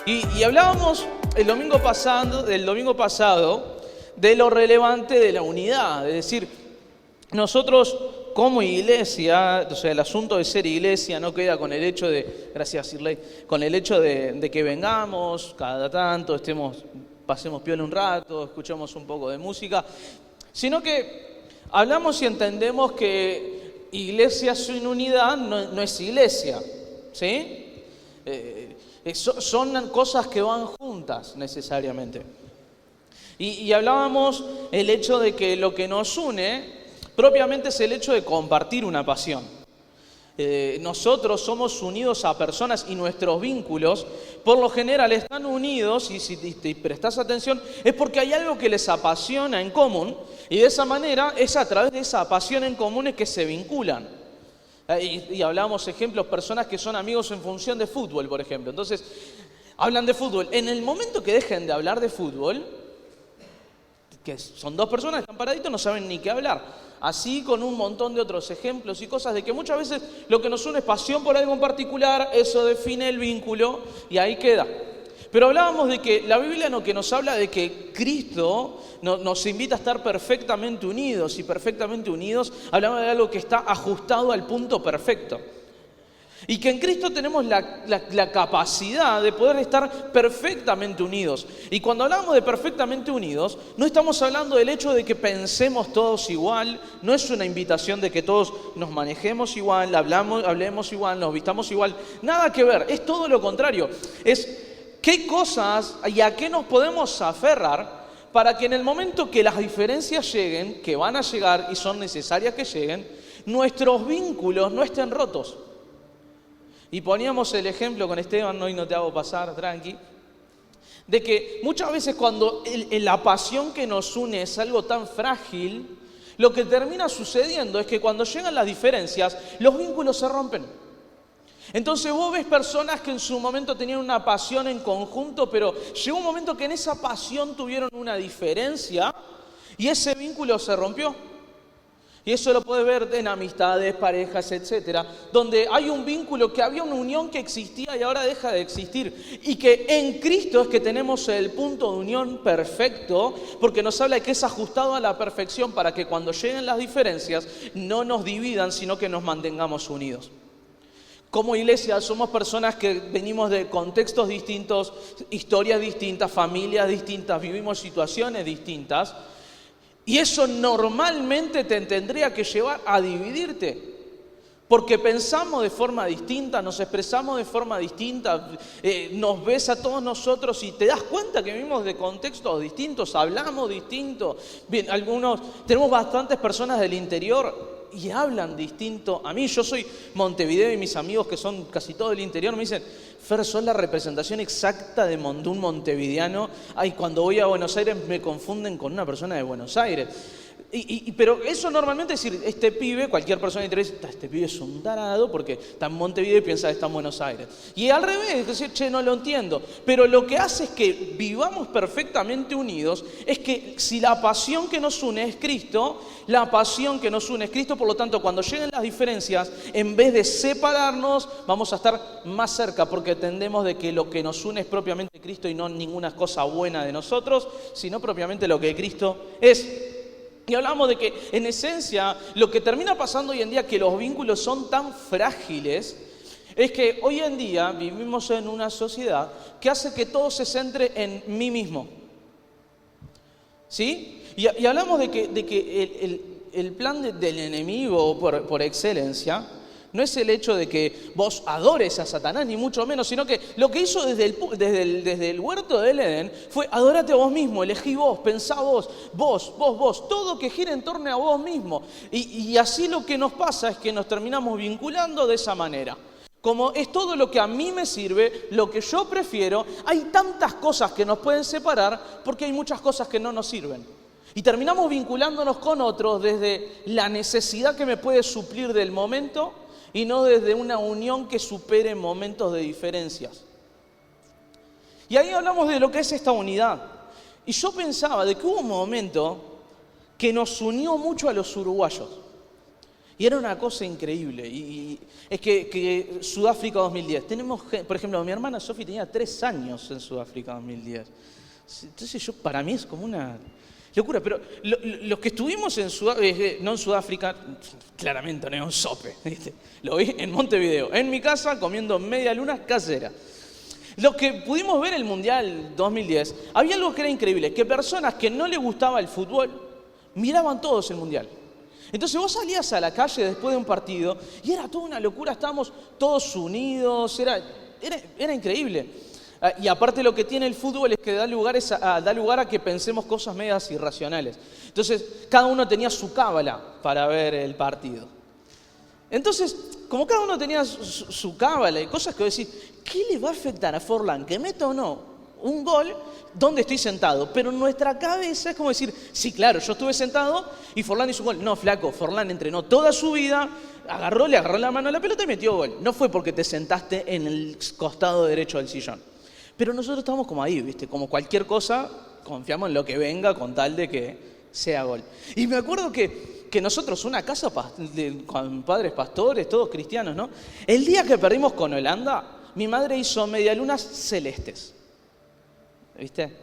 Y hablábamos del domingo pasado de lo relevante de la unidad. Es decir, nosotros como iglesia, o sea, el asunto de ser iglesia no queda con el hecho de, gracias Sirley, con el hecho de que vengamos cada tanto, pasemos piola un rato, escuchemos un poco de música, sino que hablamos y entendemos que iglesia sin unidad no es iglesia, ¿sí? Son cosas que van juntas necesariamente. Y hablábamos el hecho de que lo que nos une propiamente es el hecho de compartir una pasión. Nosotros somos unidos a personas y nuestros vínculos por lo general están unidos, y si te prestas atención, es porque hay algo que les apasiona en común, y de esa manera es a través de esa pasión en común es que se vinculan. Y hablamos ejemplos, personas que son amigos en función de fútbol, por ejemplo. Entonces, hablan de fútbol. En el momento que dejen de hablar de fútbol, que son dos personas que están paraditos, no saben ni qué hablar. Así con un montón de otros ejemplos y cosas de que muchas veces lo que nos une es pasión por algo en particular, eso define el vínculo y ahí queda. Pero hablábamos de que la Biblia que nos habla de que Cristo nos invita a estar perfectamente unidos, y perfectamente unidos hablamos de algo que está ajustado al punto perfecto. Y que en Cristo tenemos la capacidad de poder estar perfectamente unidos. Y cuando hablamos de perfectamente unidos, no estamos hablando del hecho de que pensemos todos igual, no es una invitación de que todos nos manejemos igual, hablemos igual, nos vistamos igual, nada que ver, es todo lo contrario. Es qué cosas y a qué nos podemos aferrar para que en el momento que las diferencias lleguen, que van a llegar y son necesarias que lleguen, nuestros vínculos no estén rotos. Y poníamos el ejemplo con Esteban, hoy no te hago pasar, tranqui, de que muchas veces cuando la pasión que nos une es algo tan frágil, lo que termina sucediendo es que cuando llegan las diferencias, los vínculos se rompen. Entonces vos ves personas que en su momento tenían una pasión en conjunto, pero llegó un momento que en esa pasión tuvieron una diferencia y ese vínculo se rompió. Y eso lo puedes ver en amistades, parejas, etcétera, donde hay un vínculo, que había una unión que existía y ahora deja de existir. Y que en Cristo es que tenemos el punto de unión perfecto, porque nos habla de que es ajustado a la perfección para que cuando lleguen las diferencias no nos dividan, sino que nos mantengamos unidos. Como iglesia somos personas que venimos de contextos distintos, historias distintas, familias distintas, vivimos situaciones distintas. Y eso normalmente te tendría que llevar a dividirte, porque pensamos de forma distinta, nos expresamos de forma distinta, nos ves a todos nosotros y te das cuenta que vivimos de contextos distintos, hablamos distinto. Bien, tenemos bastantes personas del interior y hablan distinto. A mí, yo soy Montevideo y mis amigos que son casi todo del interior me dicen: Fer, sos la representación exacta de un montevideano. Ay, cuando voy a Buenos Aires me confunden con una persona de Buenos Aires. Pero eso normalmente es decir, este pibe, cualquier persona de interés, este pibe es un tarado porque está en Montevideo y piensa que está en Buenos Aires. Y al revés, es decir, che, no lo entiendo. Pero lo que hace es que vivamos perfectamente unidos, es que si la pasión que nos une es Cristo, por lo tanto, cuando lleguen las diferencias, en vez de separarnos, vamos a estar más cerca, porque entendemos de que lo que nos une es propiamente Cristo y no ninguna cosa buena de nosotros, sino propiamente lo que Cristo es. Y hablamos de que, en esencia, lo que termina pasando hoy en día, que los vínculos son tan frágiles, es que hoy en día vivimos en una sociedad que hace que todo se centre en mí mismo. ¿Sí? Y hablamos de que el plan del enemigo por excelencia no es el hecho de que vos adores a Satanás, ni mucho menos, sino que lo que hizo desde el huerto del Edén fue: adórate a vos mismo, elegí vos, pensá vos, todo que gira en torno a vos mismo. Y así lo que nos pasa es que nos terminamos vinculando de esa manera. Como es todo lo que a mí me sirve, lo que yo prefiero, hay tantas cosas que nos pueden separar porque hay muchas cosas que no nos sirven. Y terminamos vinculándonos con otros desde la necesidad que me puede suplir del momento y no desde una unión que supere momentos de diferencias. Y ahí hablamos de lo que es esta unidad. Y yo pensaba de que hubo un momento que nos unió mucho a los uruguayos. Y era una cosa increíble. Y es que Sudáfrica 2010. Tenemos, por ejemplo, mi hermana Sofi tenía 3 años en Sudáfrica 2010. Entonces para mí es como una locura. Pero los que estuvimos no en Sudáfrica, claramente no es un sope, ¿viste? Lo vi en Montevideo, en mi casa, comiendo media luna casera. Los que pudimos ver el Mundial 2010, había algo que era increíble, que personas que no les gustaba el fútbol, miraban todos el Mundial. Entonces vos salías a la calle después de un partido y era toda una locura, estábamos todos unidos, era increíble. Y aparte lo que tiene el fútbol es que da lugar a que pensemos cosas medias irracionales. Entonces cada uno tenía su cábala para ver el partido. Entonces, como cada uno tenía su cábala y cosas que vos decís, ¿qué le va a afectar a Forlán que meta o no un gol donde estoy sentado? Pero en nuestra cabeza es como decir, sí, claro, yo estuve sentado y Forlán hizo un gol. No, flaco, Forlán entrenó toda su vida, le agarró la mano a la pelota y metió gol. No fue porque te sentaste en el costado derecho del sillón. Pero nosotros estamos como ahí, ¿viste? Como cualquier cosa, confiamos en lo que venga con tal de que sea gol. Y me acuerdo que nosotros, una casa con padres pastores, todos cristianos, ¿no? El día que perdimos con Holanda, mi madre hizo medialunas celestes. ¿Viste?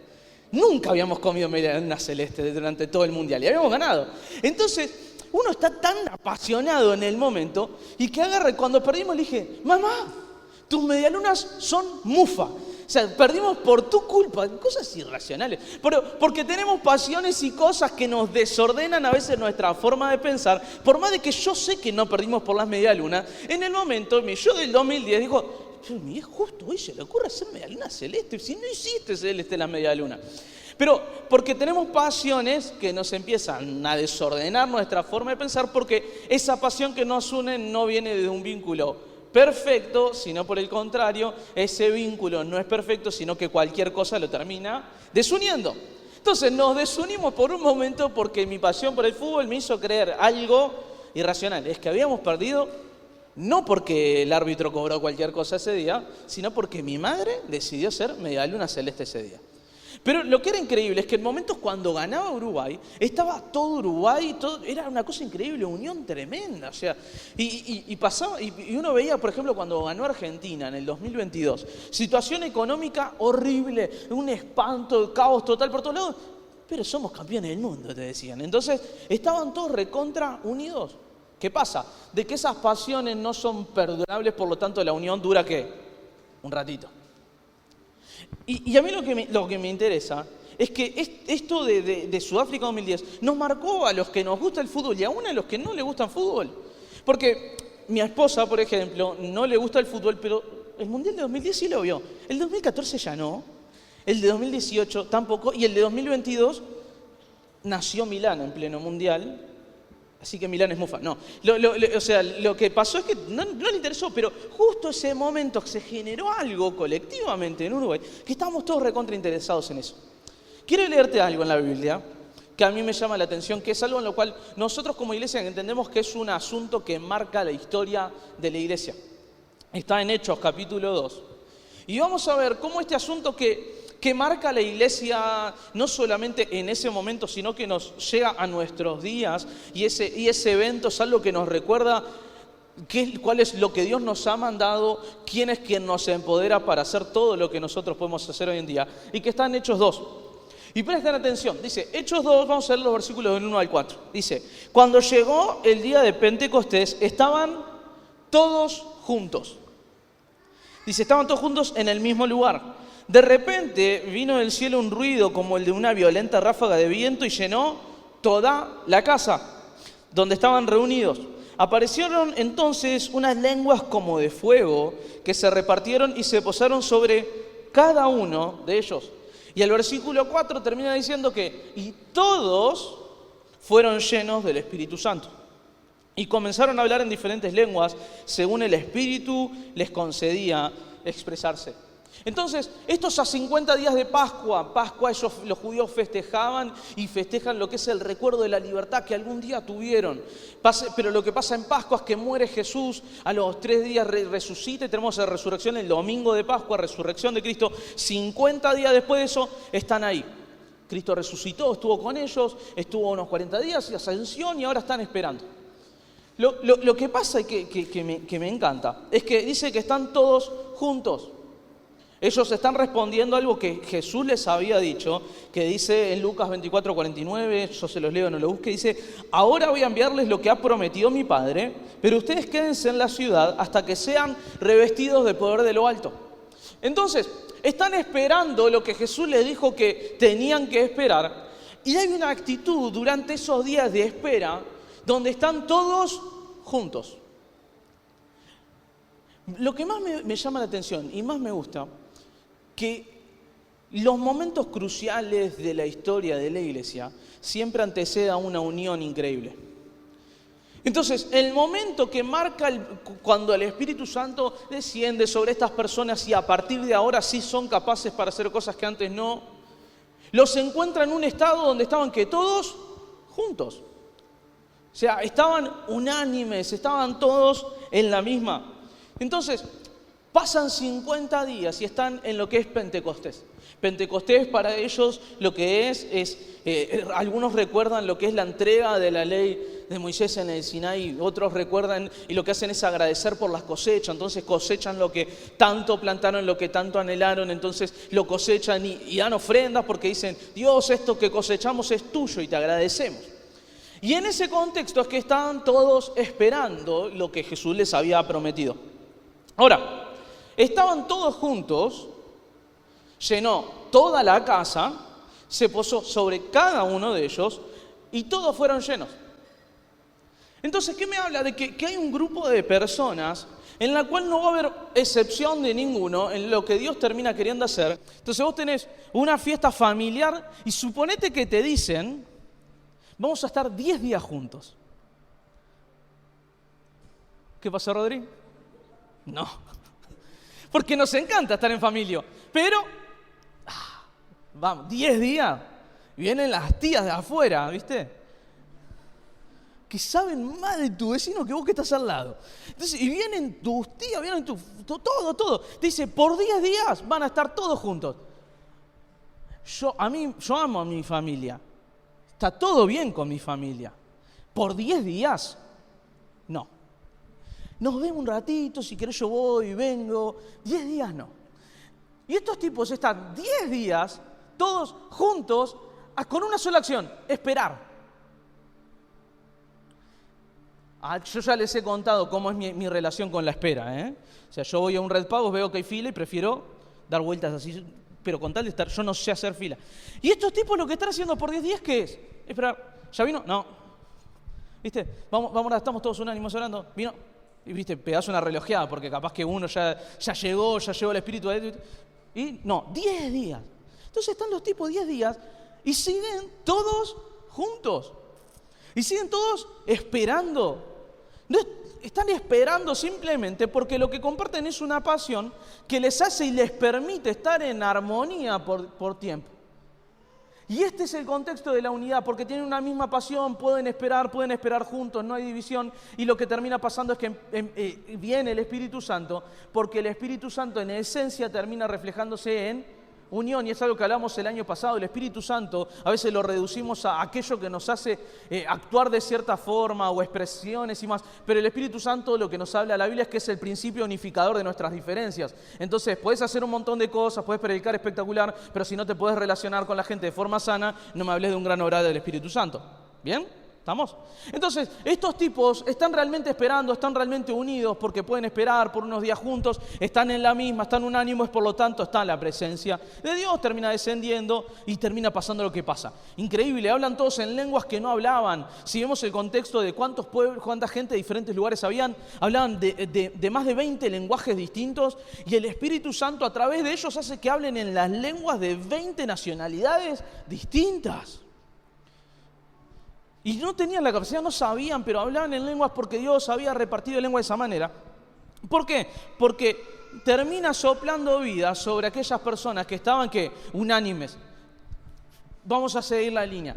Nunca habíamos comido medialunas celestes durante todo el Mundial y habíamos ganado. Entonces, uno está tan apasionado en el momento y que agarra, cuando perdimos le dije, mamá, tus medialunas son mufa. O sea, perdimos por tu culpa, cosas irracionales. Porque tenemos pasiones y cosas que nos desordenan a veces nuestra forma de pensar. Por más de que yo sé que no perdimos por las medialunas, en el momento, mi yo del 2010 dijo, mi viejo justo hoy se le ocurre hacer medialuna celeste, si no hiciste celeste la medialuna. Pero porque tenemos pasiones que nos empiezan a desordenar nuestra forma de pensar, porque esa pasión que nos une no viene de un vínculo perfecto, sino por el contrario, ese vínculo no es perfecto, sino que cualquier cosa lo termina desuniendo. Entonces nos desunimos por un momento porque mi pasión por el fútbol me hizo creer algo irracional. Es que habíamos perdido no porque el árbitro cobró cualquier cosa ese día, sino porque mi madre decidió ser medialuna celeste ese día. Pero lo que era increíble es que en momentos cuando ganaba Uruguay, estaba todo Uruguay, era una cosa increíble, unión tremenda. O sea, y pasaba, y uno veía, por ejemplo, cuando ganó Argentina en el 2022, situación económica horrible, un espanto, caos total por todos lados, pero somos campeones del mundo, te decían. Entonces, estaban todos recontra unidos. ¿Qué pasa? De que esas pasiones no son perdonables, por lo tanto la unión dura, ¿qué? Un ratito. Y a mí lo que me interesa es que esto de Sudáfrica 2010 nos marcó a los que nos gusta el fútbol y aún a los que no le gusta el fútbol. Porque mi esposa, por ejemplo, no le gusta el fútbol, pero el Mundial de 2010 sí lo vio. El 2014 ya no, el de 2018 tampoco, y el de 2022 nació Milán en pleno Mundial. Así que Milán es mufa. No, o sea, lo que pasó es que no le interesó, pero justo ese momento se generó algo colectivamente en Uruguay, que estábamos todos recontra interesados en eso. Quiero leerte algo en la Biblia que a mí me llama la atención, que es algo en lo cual nosotros como iglesia entendemos que es un asunto que marca la historia de la iglesia. Está en Hechos capítulo 2. Y vamos a ver cómo este asunto que marca la iglesia no solamente en ese momento, sino que nos llega a nuestros días, y ese evento es algo que nos recuerda cuál es lo que Dios nos ha mandado, quién es quien nos empodera para hacer todo lo que nosotros podemos hacer hoy en día, y que está en Hechos 2. Y presten atención, dice, Hechos 2, vamos a leer los versículos del 1 al 4. Dice, cuando llegó el día de Pentecostés, estaban todos juntos. Dice, estaban todos juntos en el mismo lugar. De repente vino del cielo un ruido como el de una violenta ráfaga de viento y llenó toda la casa donde estaban reunidos. Aparecieron entonces unas lenguas como de fuego que se repartieron y se posaron sobre cada uno de ellos. Y el versículo 4 termina diciendo que y todos fueron llenos del Espíritu Santo. Y comenzaron a hablar en diferentes lenguas según el Espíritu les concedía expresarse. Entonces, estos a 50 días de Pascua, los judíos festejaban y festejan lo que es el recuerdo de la libertad que algún día tuvieron. Pero lo que pasa en Pascua es que muere Jesús, a los 3 días resucita y tenemos la resurrección el domingo de Pascua, resurrección de Cristo. 50 días después de eso están ahí. Cristo resucitó, estuvo con ellos, estuvo unos 40 días y ascensión y ahora están esperando. Lo que pasa y que me encanta es que dice que están todos juntos. Ellos están respondiendo a algo que Jesús les había dicho, que dice en Lucas 24:49, yo se los leo, no lo busque, dice: ahora voy a enviarles lo que ha prometido mi Padre, pero ustedes quédense en la ciudad hasta que sean revestidos de poder de lo alto. Entonces, están esperando lo que Jesús les dijo que tenían que esperar, y hay una actitud durante esos días de espera donde están todos juntos. Lo que más me llama la atención y más me gusta, que los momentos cruciales de la historia de la iglesia siempre anteceden a una unión increíble. Entonces, el momento que marca cuando el Espíritu Santo desciende sobre estas personas y a partir de ahora sí son capaces para hacer cosas que antes no, los encuentra en un estado donde estaban que todos juntos. O sea, estaban unánimes, estaban todos en la misma. Entonces, pasan 50 días y están en lo que es Pentecostés. Pentecostés para ellos lo que es algunos recuerdan lo que es la entrega de la ley de Moisés en el Sinaí, otros recuerdan y lo que hacen es agradecer por las cosechas, entonces cosechan lo que tanto plantaron, lo que tanto anhelaron, entonces lo cosechan y dan ofrendas porque dicen: Dios, esto que cosechamos es tuyo y te agradecemos. Y en ese contexto es que estaban todos esperando lo que Jesús les había prometido. Ahora, estaban todos juntos, llenó toda la casa, se posó sobre cada uno de ellos y todos fueron llenos. Entonces, ¿qué me habla? De que hay un grupo de personas en la cual no va a haber excepción de ninguno en lo que Dios termina queriendo hacer. Entonces vos tenés una fiesta familiar y suponete que te dicen: vamos a estar 10 días juntos. ¿Qué pasa, Rodri? No. Porque nos encanta estar en familia. Pero, vamos, 10 días. Vienen las tías de afuera, ¿viste? Que saben más de tu vecino que vos que estás al lado. Entonces, y vienen tus tías, vienen todo. Te dice: por 10 días van a estar todos juntos. Yo amo a mi familia. Está todo bien con mi familia. ¿Por 10 días? No. Nos vemos un ratito, si querés yo voy y vengo. 10 días no. Y estos tipos están 10 días, todos juntos, con una sola acción: esperar. Yo ya les he contado cómo es mi relación con la espera, ¿eh? O sea, yo voy a un Red Pagos, veo que hay fila y prefiero dar vueltas así, pero con tal de estar, yo no sé hacer fila. Y estos tipos lo que están haciendo por 10 días, ¿qué es? Esperar. ¿Ya vino? No. ¿Viste? Vamos, estamos todos unánimos orando. ¿Vino? Y viste, pegás una relojeada, porque capaz que uno ya llegó el espíritu de... Y no, 10 días. Entonces están los tipos 10 días y siguen todos juntos. Y siguen todos esperando. No están esperando simplemente porque lo que comparten es una pasión que les hace y les permite estar en armonía por tiempo. Y este es el contexto de la unidad, porque tienen una misma pasión, pueden esperar juntos, no hay división. Y lo que termina pasando es que viene el Espíritu Santo, porque el Espíritu Santo en esencia termina reflejándose en unión, y es algo que hablamos el año pasado. El Espíritu Santo a veces lo reducimos a aquello que nos hace actuar de cierta forma o expresiones y más, pero el Espíritu Santo lo que nos habla la Biblia es que es el principio unificador de nuestras diferencias. Entonces puedes hacer un montón de cosas, puedes predicar espectacular, pero si no te puedes relacionar con la gente de forma sana, no me hables de un gran obrar del Espíritu Santo. ¿Bien? ¿Estamos? Entonces, estos tipos están realmente esperando, están realmente unidos porque pueden esperar por unos días juntos, están en la misma, están unánimes, por lo tanto está la presencia de Dios, termina descendiendo y termina pasando lo que pasa. Increíble, hablan todos en lenguas que no hablaban. Si vemos el contexto de cuántos pueblos, cuánta gente de diferentes lugares hablaban de más de 20 lenguajes distintos, y el Espíritu Santo a través de ellos hace que hablen en las lenguas de 20 nacionalidades distintas. Y no tenían la capacidad, no sabían, pero hablaban en lenguas porque Dios había repartido lengua de esa manera. ¿Por qué? Porque termina soplando vida sobre aquellas personas que estaban, ¿qué? Unánimes. Vamos a seguir la línea.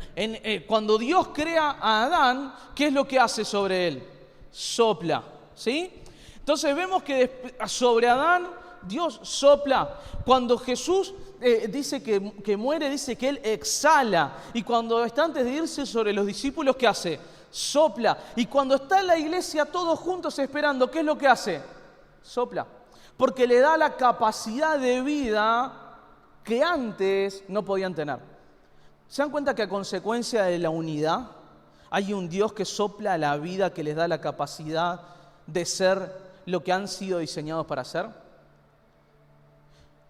Cuando Dios crea a Adán, ¿qué es lo que hace sobre él? Sopla, ¿sí? Entonces vemos que sobre Adán Dios sopla. Cuando Jesús dice que muere, dice que Él exhala. Y cuando está antes de irse sobre los discípulos, ¿qué hace? Sopla. Y cuando está en la iglesia todos juntos esperando, ¿qué es lo que hace? Sopla. Porque le da la capacidad de vida que antes no podían tener. ¿Se dan cuenta que a consecuencia de la unidad hay un Dios que sopla la vida, que les da la capacidad de ser lo que han sido diseñados para ser?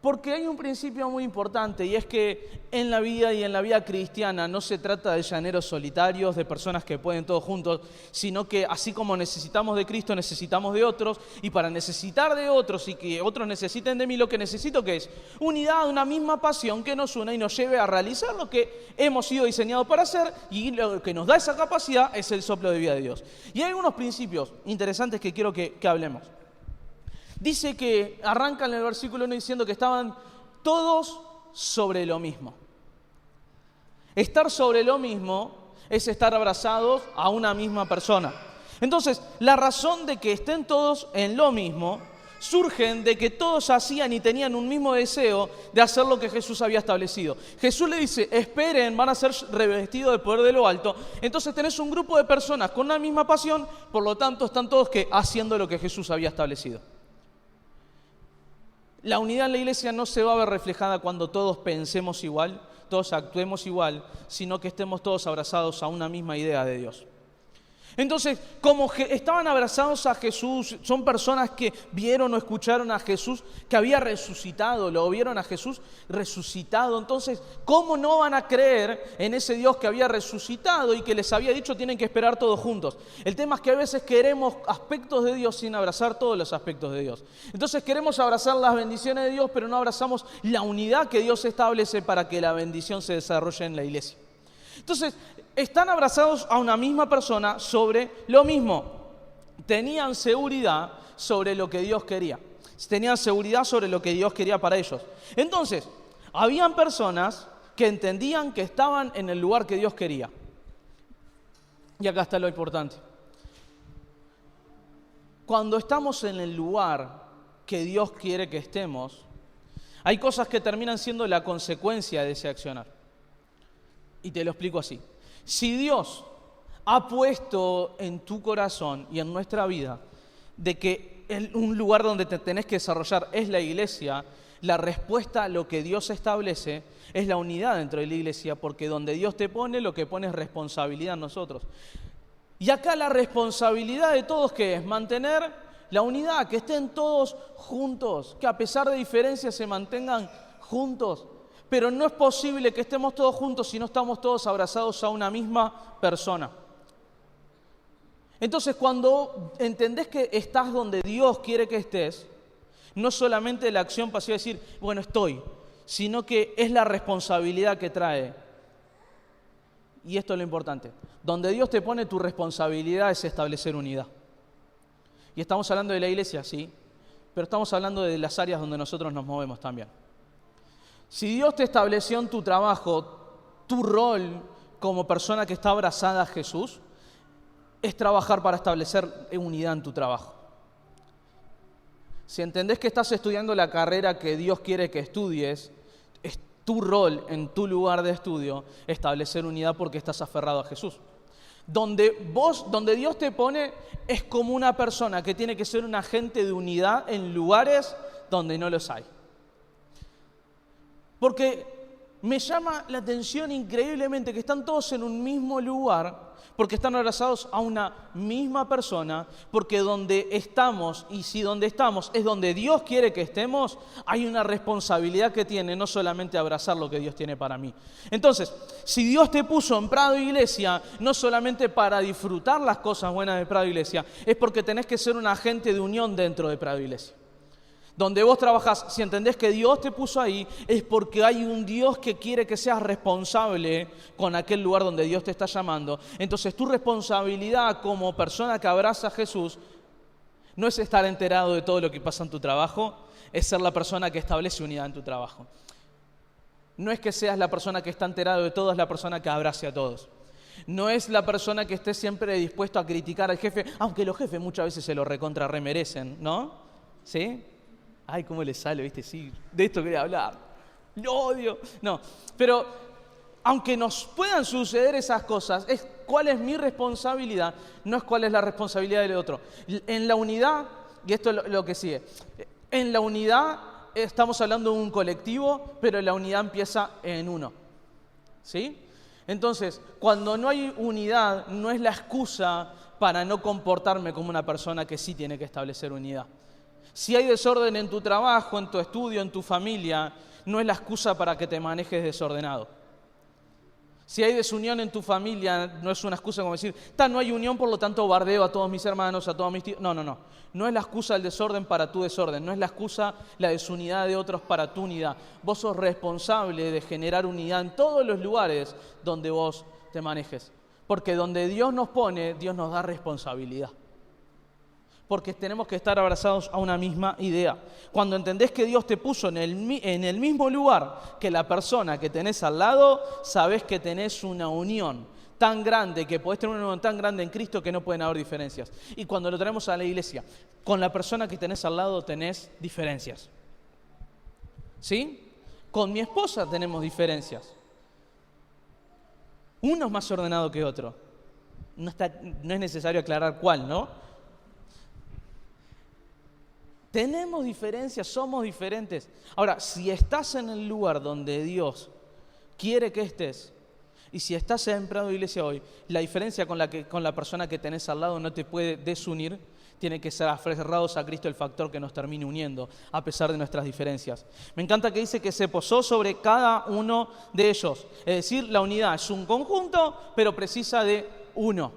Porque hay un principio muy importante, y es que en la vida y en la vida cristiana no se trata de llaneros solitarios, de personas que pueden todos juntos, sino que así como necesitamos de Cristo, necesitamos de otros, y para necesitar de otros y que otros necesiten de mí, lo que necesito que es unidad, una misma pasión que nos una y nos lleve a realizar lo que hemos sido diseñados para hacer, y lo que nos da esa capacidad es el soplo de vida de Dios. Y hay unos principios interesantes que quiero que hablemos. Dice que arranca en el versículo 1 diciendo que estaban todos sobre lo mismo. Estar sobre lo mismo es estar abrazados a una misma persona. Entonces, la razón de que estén todos en lo mismo surge de que todos hacían y tenían un mismo deseo de hacer lo que Jesús había establecido. Jesús le dice, esperen, van a ser revestidos del poder de lo alto. Entonces tenés un grupo de personas con una misma pasión, por lo tanto están todos haciendo lo que Jesús había establecido. La unidad en la iglesia no se va a ver reflejada cuando todos pensemos igual, todos actuemos igual, sino que estemos todos abrazados a una misma idea de Dios. Entonces, como estaban abrazados a Jesús, son personas que vieron o escucharon a Jesús que había resucitado, lo vieron a Jesús resucitado. Entonces, ¿cómo no van a creer en ese Dios que había resucitado y que les había dicho tienen que esperar todos juntos? El tema es que a veces queremos aspectos de Dios sin abrazar todos los aspectos de Dios. Entonces queremos abrazar las bendiciones de Dios, pero no abrazamos la unidad que Dios establece para que la bendición se desarrolle en la iglesia. Entonces, están abrazados a una misma persona sobre lo mismo. Tenían seguridad sobre lo que Dios quería. Tenían seguridad sobre lo que Dios quería para ellos. Entonces, habían personas que entendían que estaban en el lugar que Dios quería. Y acá está lo importante. Cuando estamos en el lugar que Dios quiere que estemos, hay cosas que terminan siendo la consecuencia de ese accionar. Y te lo explico así. Si Dios ha puesto en tu corazón y en nuestra vida de que un lugar donde te tenés que desarrollar es la iglesia, la respuesta a lo que Dios establece es la unidad dentro de la iglesia, porque donde Dios te pone, lo que pone es responsabilidad en nosotros. Y acá la responsabilidad de todos, ¿qué es? Mantener la unidad, que estén todos juntos, que a pesar de diferencias se mantengan juntos. Pero no es posible que estemos todos juntos si no estamos todos abrazados a una misma persona. Entonces, cuando entendés que estás donde Dios quiere que estés, no solamente la acción pasiva de decir, bueno, estoy, sino que es la responsabilidad que trae. Y esto es lo importante. Donde Dios te pone, tu responsabilidad es establecer unidad. Y estamos hablando de la iglesia, sí, pero estamos hablando de las áreas donde nosotros nos movemos también. Si Dios te estableció en tu trabajo, tu rol como persona que está abrazada a Jesús es trabajar para establecer unidad en tu trabajo. Si entendés que estás estudiando la carrera que Dios quiere que estudies, es tu rol en tu lugar de estudio establecer unidad porque estás aferrado a Jesús. Donde Dios te pone es como una persona que tiene que ser un agente de unidad en lugares donde no los hay. Porque me llama la atención increíblemente que están todos en un mismo lugar, porque están abrazados a una misma persona, porque donde estamos, y si donde estamos es donde Dios quiere que estemos, hay una responsabilidad que tiene, no solamente abrazar lo que Dios tiene para mí. Entonces, si Dios te puso en Prado Iglesia, no solamente para disfrutar las cosas buenas de Prado Iglesia, es porque tenés que ser un agente de unión dentro de Prado Iglesia. Donde vos trabajás, si entendés que Dios te puso ahí, es porque hay un Dios que quiere que seas responsable con aquel lugar donde Dios te está llamando. Entonces tu responsabilidad como persona que abraza a Jesús no es estar enterado de todo lo que pasa en tu trabajo, es ser la persona que establece unidad en tu trabajo. No es que seas la persona que está enterado de todo, es la persona que abrace a todos. No es la persona que esté siempre dispuesto a criticar al jefe, aunque los jefes muchas veces se lo recontra remerecen, ¿no? ¿Sí? Ay, cómo le sale, ¿viste? Sí, de esto quería hablar. Lo odio. No, pero aunque nos puedan suceder esas cosas, es cuál es mi responsabilidad, no es cuál es la responsabilidad del otro. En la unidad, y esto es lo que sigue, en la unidad estamos hablando de un colectivo, pero la unidad empieza en uno. ¿Sí? Entonces, cuando no hay unidad, no es la excusa para no comportarme como una persona que sí tiene que establecer unidad. Si hay desorden en tu trabajo, en tu estudio, en tu familia, no es la excusa para que te manejes desordenado. Si hay desunión en tu familia, no es una excusa como decir, no hay unión, por lo tanto bardeo a todos mis hermanos, a todos mis tíos. No. No es la excusa el desorden para tu desorden, no es la excusa la desunidad de otros para tu unidad. Vos sos responsable de generar unidad en todos los lugares donde vos te manejes. Porque donde Dios nos pone, Dios nos da responsabilidad. Porque tenemos que estar abrazados a una misma idea. Cuando entendés que Dios te puso en el mismo lugar que la persona que tenés al lado, sabés que tenés una unión tan grande, que podés tener una unión tan grande en Cristo que no pueden haber diferencias. Y cuando lo traemos a la iglesia, con la persona que tenés al lado tenés diferencias. ¿Sí? Con mi esposa tenemos diferencias. Uno es más ordenado que otro. No es necesario aclarar cuál, ¿no? Tenemos diferencias, somos diferentes. Ahora, si estás en el lugar donde Dios quiere que estés, y si estás en Prado Iglesia hoy, la diferencia con la persona que tenés al lado no te puede desunir, tiene que ser aferrados a Cristo, el factor que nos termine uniendo, a pesar de nuestras diferencias. Me encanta que dice que se posó sobre cada uno de ellos. Es decir, la unidad es un conjunto, pero precisa de uno.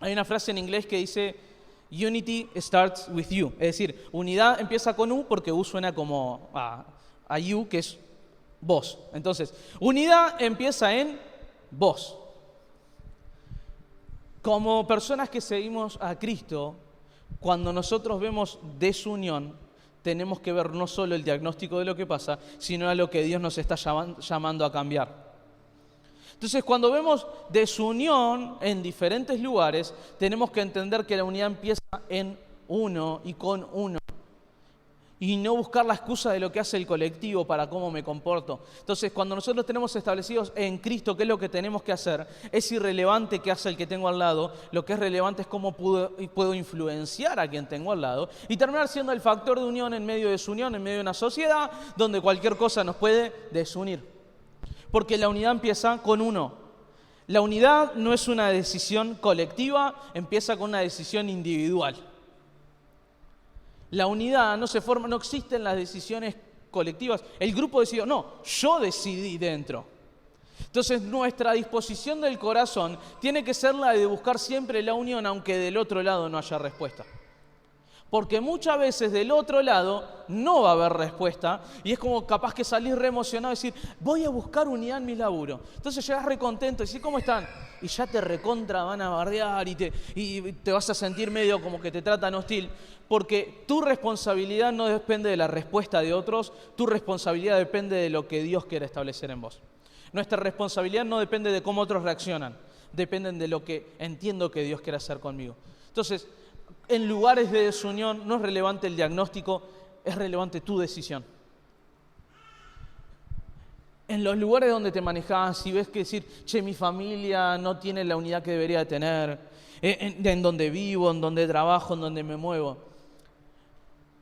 Hay una frase en inglés que dice, Unity starts with you. Es decir, unidad empieza con U porque U suena como a you, que es vos. Entonces, unidad empieza en vos. Como personas que seguimos a Cristo, cuando nosotros vemos desunión, tenemos que ver no solo el diagnóstico de lo que pasa, sino a lo que Dios nos está llamando a cambiar. Entonces, cuando vemos desunión en diferentes lugares, tenemos que entender que la unidad empieza en uno y con uno. Y no buscar la excusa de lo que hace el colectivo para cómo me comporto. Entonces, cuando nosotros tenemos establecidos en Cristo qué es lo que tenemos que hacer, es irrelevante qué hace el que tengo al lado. Lo que es relevante es cómo puedo influenciar a quien tengo al lado y terminar siendo el factor de unión en medio de desunión, en medio de una sociedad donde cualquier cosa nos puede desunir. Porque la unidad empieza con uno. La unidad no es una decisión colectiva, empieza con una decisión individual. La unidad no se forma, no existen las decisiones colectivas. El grupo decidió, no, yo decidí dentro. Entonces nuestra disposición del corazón tiene que ser la de buscar siempre la unión, aunque del otro lado no haya respuesta. Porque muchas veces del otro lado no va a haber respuesta y es como capaz que salís re emocionado y decir, voy a buscar unidad en mi laburo. Entonces llegás re contento y decís, ¿cómo están? Y ya te recontra van a bardear y te vas a sentir medio como que te tratan hostil. Porque tu responsabilidad no depende de la respuesta de otros, tu responsabilidad depende de lo que Dios quiere establecer en vos. Nuestra responsabilidad no depende de cómo otros reaccionan, dependen de lo que entiendo que Dios quiere hacer conmigo. Entonces, en lugares de desunión no es relevante el diagnóstico, es relevante tu decisión. En los lugares donde te manejás y ves que decir, mi familia no tiene la unidad que debería tener, en donde vivo, en donde trabajo, en donde me muevo,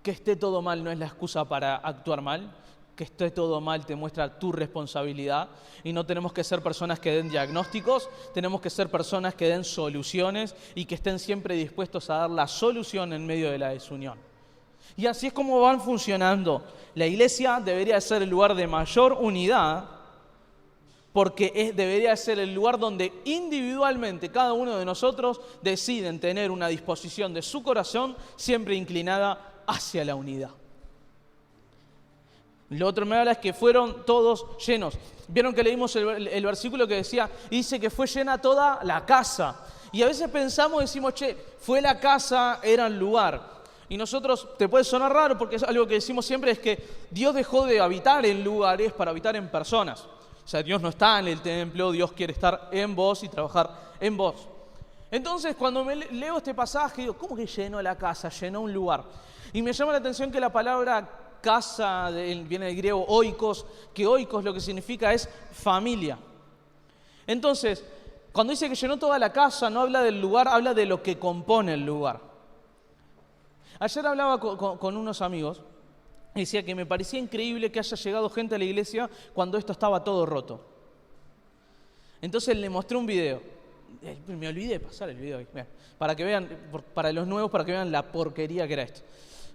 que esté todo mal no es la excusa para actuar mal. Que esté todo mal te muestra tu responsabilidad y no tenemos que ser personas que den diagnósticos, tenemos que ser personas que den soluciones y que estén siempre dispuestos a dar la solución en medio de la desunión. Y así es como van funcionando. La iglesia debería ser el lugar de mayor unidad porque debería ser el lugar donde individualmente cada uno de nosotros deciden tener una disposición de su corazón siempre inclinada hacia la unidad. Lo otro me habla es que fueron todos llenos. Vieron que leímos el versículo que decía, dice que fue llena toda la casa. Y a veces pensamos, decimos, fue la casa, era el lugar. Y nosotros, te puede sonar raro porque es algo que decimos siempre, es que Dios dejó de habitar en lugares para habitar en personas. O sea, Dios no está en el templo, Dios quiere estar en vos y trabajar en vos. Entonces, cuando leo este pasaje, digo, ¿cómo que llenó la casa? Llenó un lugar. Y me llama la atención que la palabra casa viene del griego oikos, que oikos lo que significa es familia. Entonces, cuando dice que llenó toda la casa, no habla del lugar, habla de lo que compone el lugar. Ayer hablaba con unos amigos y decía que me parecía increíble que haya llegado gente a la iglesia cuando esto estaba todo roto. Entonces le mostré un video. Me olvidé de pasar el video ahí. Para que vean, para los nuevos, para que vean la porquería que era esto.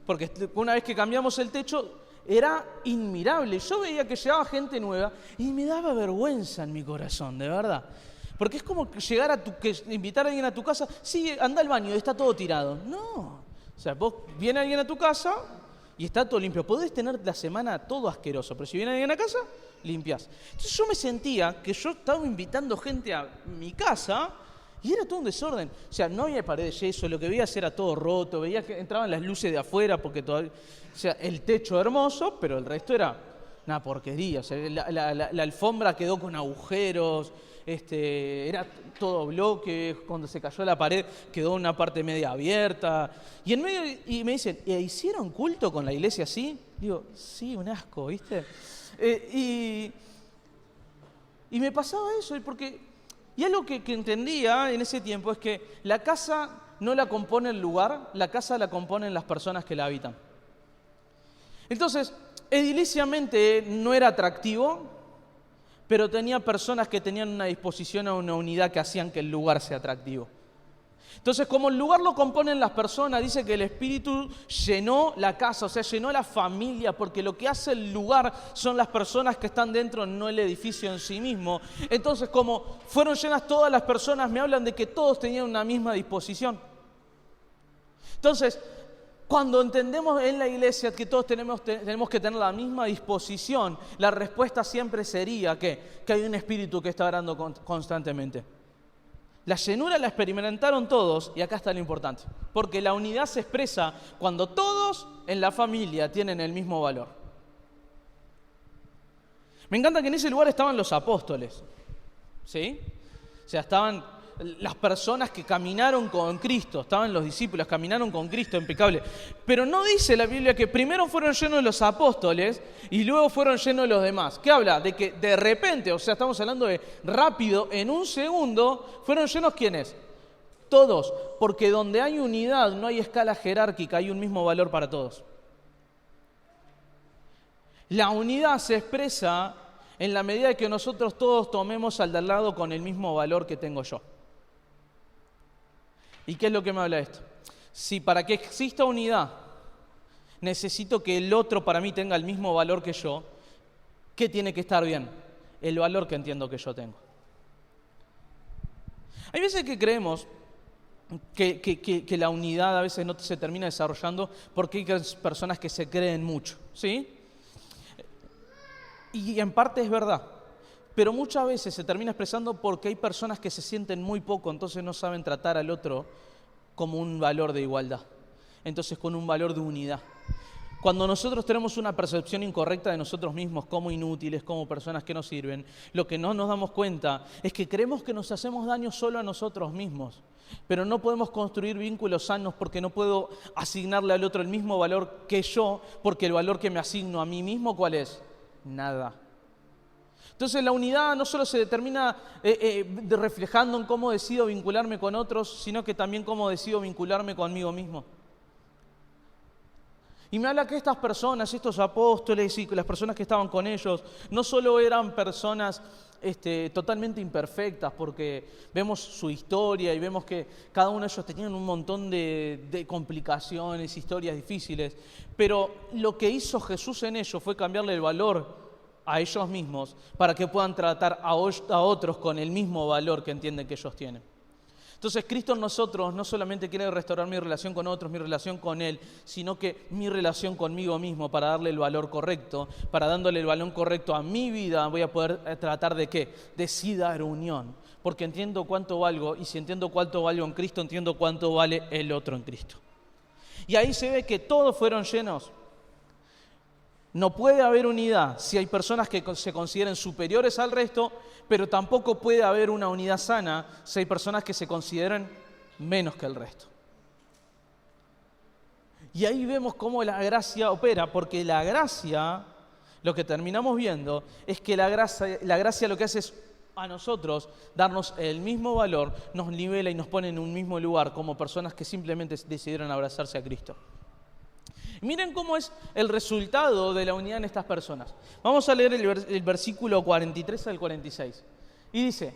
Porque una vez que cambiamos el techo, era inmirable. Yo veía que llegaba gente nueva y me daba vergüenza en mi corazón, de verdad. Porque es como llegar invitar a alguien a tu casa, sí, anda al baño, está todo tirado. No. O sea, viene alguien a tu casa y está todo limpio. Podés tener la semana todo asqueroso, pero si viene alguien a casa, limpias. Entonces yo me sentía que yo estaba invitando gente a mi casa y era todo un desorden. O sea, no había pared de yeso, lo que veías era todo roto, veía que entraban las luces de afuera porque todavía... O sea, el techo hermoso, pero el resto era una porquería. O sea, la alfombra quedó con agujeros, era todo bloque, cuando se cayó la pared quedó una parte media abierta. Y en medio y me dicen, ¿hicieron culto con la iglesia así? Digo, sí, un asco, ¿viste? Y me pasaba eso, y algo que entendía en ese tiempo es que la casa no la compone el lugar, la casa la componen las personas que la habitan. Entonces, ediliciamente no era atractivo, pero tenía personas que tenían una disposición a una unidad que hacían que el lugar sea atractivo. Entonces, como el lugar lo componen las personas, dice que el Espíritu llenó la casa, o sea, llenó la familia, porque lo que hace el lugar son las personas que están dentro, no el edificio en sí mismo. Entonces, como fueron llenas todas las personas, me hablan de que todos tenían una misma disposición. Entonces, cuando entendemos en la iglesia que todos tenemos que tener la misma disposición, la respuesta siempre sería que hay un Espíritu que está orando constantemente. La llenura la experimentaron todos, y acá está lo importante, porque la unidad se expresa cuando todos en la familia tienen el mismo valor. Me encanta que en ese lugar estaban los apóstoles, ¿sí? O sea, estaban las personas que caminaron con Cristo, estaban los discípulos, caminaron con Cristo, impecable. Pero no dice la Biblia que primero fueron llenos los apóstoles y luego fueron llenos los demás. ¿Qué habla? De que de repente, o sea, estamos hablando de rápido, en un segundo, ¿fueron llenos quiénes? Todos, porque donde hay unidad no hay escala jerárquica, hay un mismo valor para todos. La unidad se expresa en la medida de que nosotros todos tomemos al de al lado con el mismo valor que tengo yo. ¿Y qué es lo que me habla esto? Si para que exista unidad necesito que el otro para mí tenga el mismo valor que yo, ¿qué tiene que estar bien? El valor que entiendo que yo tengo. Hay veces que creemos que la unidad a veces no se termina desarrollando porque hay personas que se creen mucho, ¿sí? Y en parte es verdad, pero muchas veces se termina expresando porque hay personas que se sienten muy poco, entonces no saben tratar al otro como un valor de igualdad, entonces con un valor de unidad. Cuando nosotros tenemos una percepción incorrecta de nosotros mismos como inútiles, como personas que no sirven, lo que no nos damos cuenta es que creemos que nos hacemos daño solo a nosotros mismos, pero no podemos construir vínculos sanos porque no puedo asignarle al otro el mismo valor que yo, porque el valor que me asigno a mí mismo, ¿cuál es? Nada. Entonces la unidad no solo se determina reflejando en cómo decido vincularme con otros, sino que también cómo decido vincularme conmigo mismo. Y me habla que estas personas, estos apóstoles y las personas que estaban con ellos, no solo eran personas totalmente imperfectas, porque vemos su historia y vemos que cada uno de ellos tenían un montón de complicaciones, historias difíciles, pero lo que hizo Jesús en ellos fue cambiarle el valor a ellos mismos para que puedan tratar a otros con el mismo valor que entienden que ellos tienen. Entonces Cristo en nosotros no solamente quiere restaurar mi relación con otros, mi relación con Él, sino que mi relación conmigo mismo para darle el valor correcto, para dándole el valor correcto a mi vida voy a poder tratar de ¿qué? De sí dar unión, porque entiendo cuánto valgo y si entiendo cuánto valgo en Cristo, entiendo cuánto vale el otro en Cristo. Y ahí se ve que todos fueron llenos. No puede haber unidad si hay personas que se consideren superiores al resto, pero tampoco puede haber una unidad sana si hay personas que se consideren menos que el resto. Y ahí vemos cómo la gracia opera, porque la gracia, lo que terminamos viendo, es que la gracia lo que hace es a nosotros darnos el mismo valor, nos nivela y nos pone en un mismo lugar como personas que simplemente decidieron abrazarse a Cristo. Miren cómo es el resultado de la unidad en estas personas. Vamos a leer el versículo 43 al 46. Y dice,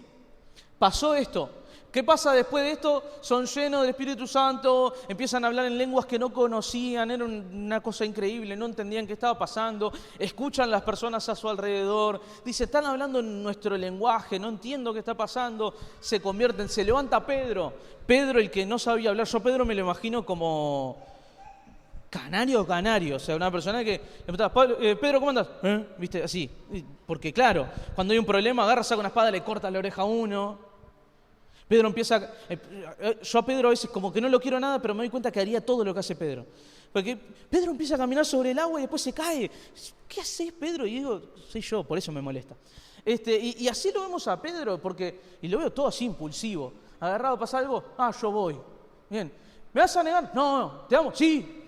pasó esto. ¿Qué pasa después de esto? Son llenos del Espíritu Santo, empiezan a hablar en lenguas que no conocían, era una cosa increíble, no entendían qué estaba pasando, escuchan las personas a su alrededor, dice, están hablando en nuestro lenguaje, no entiendo qué está pasando, se convierten, se levanta Pedro, el que no sabía hablar, yo Pedro me lo imagino como canario, o sea, una persona que le preguntaba, Pedro, ¿cómo andas? ¿Viste? Así, porque claro, cuando hay un problema, agarra, saca una espada, le corta la oreja a uno. Pedro empieza, yo a Pedro a veces como que no lo quiero nada, pero me doy cuenta que haría todo lo que hace Pedro. Porque Pedro empieza a caminar sobre el agua y después se cae. ¿Qué haces, Pedro? Y digo, soy yo, por eso me molesta. Y así lo vemos a Pedro, y lo veo todo así impulsivo. Agarrado, pasa algo, yo voy. Bien, ¿me vas a negar? No, ¿te amo? Sí.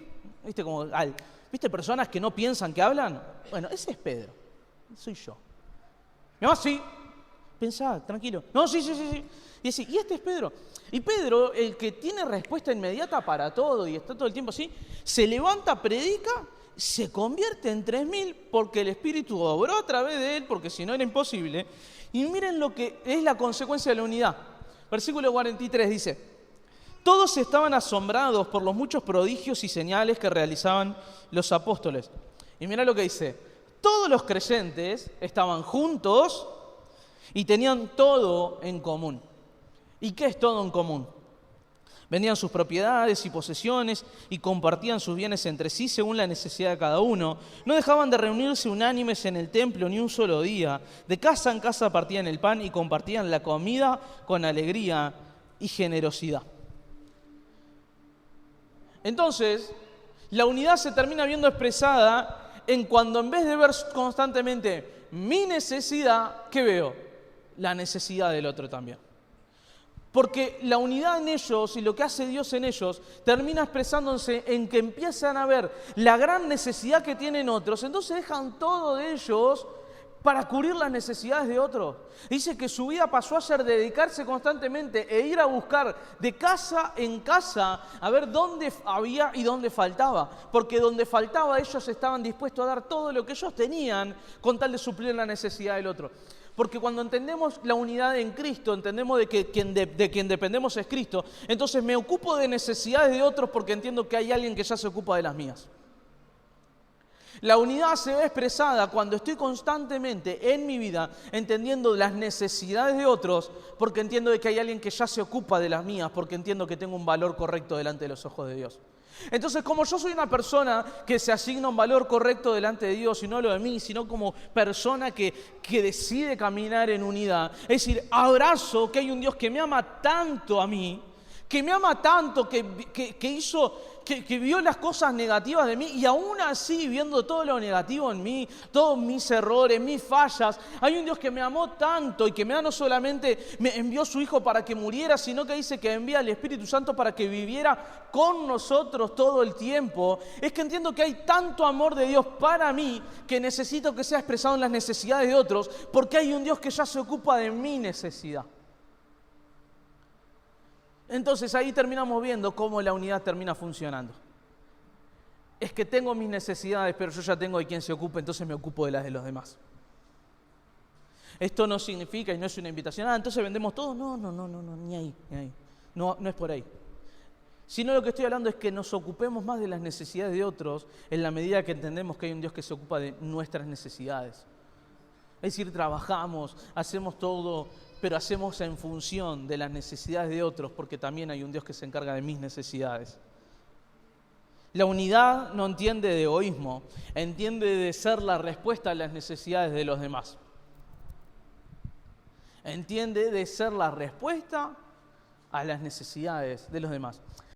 ¿Viste personas que no piensan que hablan? Bueno, ese es Pedro, soy yo. ¿Me amas? Sí. Pensá, tranquilo. No, sí. Y este es Pedro. Y Pedro, el que tiene respuesta inmediata para todo y está todo el tiempo así, se levanta, predica, se convierte en 3.000 porque el Espíritu obró a través de él, porque si no era imposible. Y miren lo que es la consecuencia de la unidad. Versículo 43 dice, todos estaban asombrados por los muchos prodigios y señales que realizaban los apóstoles. Y mirá lo que dice, todos los creyentes estaban juntos y tenían todo en común. ¿Y qué es todo en común? Vendían sus propiedades y posesiones y compartían sus bienes entre sí según la necesidad de cada uno. No dejaban de reunirse unánimes en el templo ni un solo día. De casa en casa partían el pan y compartían la comida con alegría y generosidad. Entonces, la unidad se termina viendo expresada en cuando en vez de ver constantemente mi necesidad, ¿qué veo? La necesidad del otro también. Porque la unidad en ellos y lo que hace Dios en ellos termina expresándose en que empiezan a ver la gran necesidad que tienen otros, entonces dejan todo de ellos para cubrir las necesidades de otros. Dice que su vida pasó a ser dedicarse constantemente e ir a buscar de casa en casa a ver dónde había y dónde faltaba. Porque donde faltaba ellos estaban dispuestos a dar todo lo que ellos tenían con tal de suplir la necesidad del otro. Porque cuando entendemos la unidad en Cristo, entendemos de quien dependemos es Cristo, entonces me ocupo de necesidades de otros porque entiendo que hay alguien que ya se ocupa de las mías. La unidad se ve expresada cuando estoy constantemente en mi vida entendiendo las necesidades de otros porque entiendo de que hay alguien que ya se ocupa de las mías, porque entiendo que tengo un valor correcto delante de los ojos de Dios. Entonces, como yo soy una persona que se asigna un valor correcto delante de Dios, y no lo de mí, sino como persona que decide caminar en unidad, es decir, abrazo que hay un Dios que me ama tanto a mí, que me ama tanto, que vio las cosas negativas de mí y aún así, viendo todo lo negativo en mí, todos mis errores, mis fallas, hay un Dios que me amó tanto y que no solamente me envió su Hijo para que muriera, sino que dice que envía al Espíritu Santo para que viviera con nosotros todo el tiempo. Es que entiendo que hay tanto amor de Dios para mí que necesito que sea expresado en las necesidades de otros, porque hay un Dios que ya se ocupa de mi necesidad. Entonces ahí terminamos viendo cómo la unidad termina funcionando. Es que tengo mis necesidades, pero yo ya tengo de quien se ocupe, entonces me ocupo de las de los demás. Esto no significa y no es una invitación, entonces vendemos todo. No, ni ahí. No es por ahí. Sino lo que estoy hablando es que nos ocupemos más de las necesidades de otros en la medida que entendemos que hay un Dios que se ocupa de nuestras necesidades. Es decir, trabajamos, hacemos todo, pero hacemos en función de las necesidades de otros, porque también hay un Dios que se encarga de mis necesidades. La unidad no entiende de egoísmo, entiende de ser la respuesta a las necesidades de los demás. Entiende de ser la respuesta a las necesidades de los demás.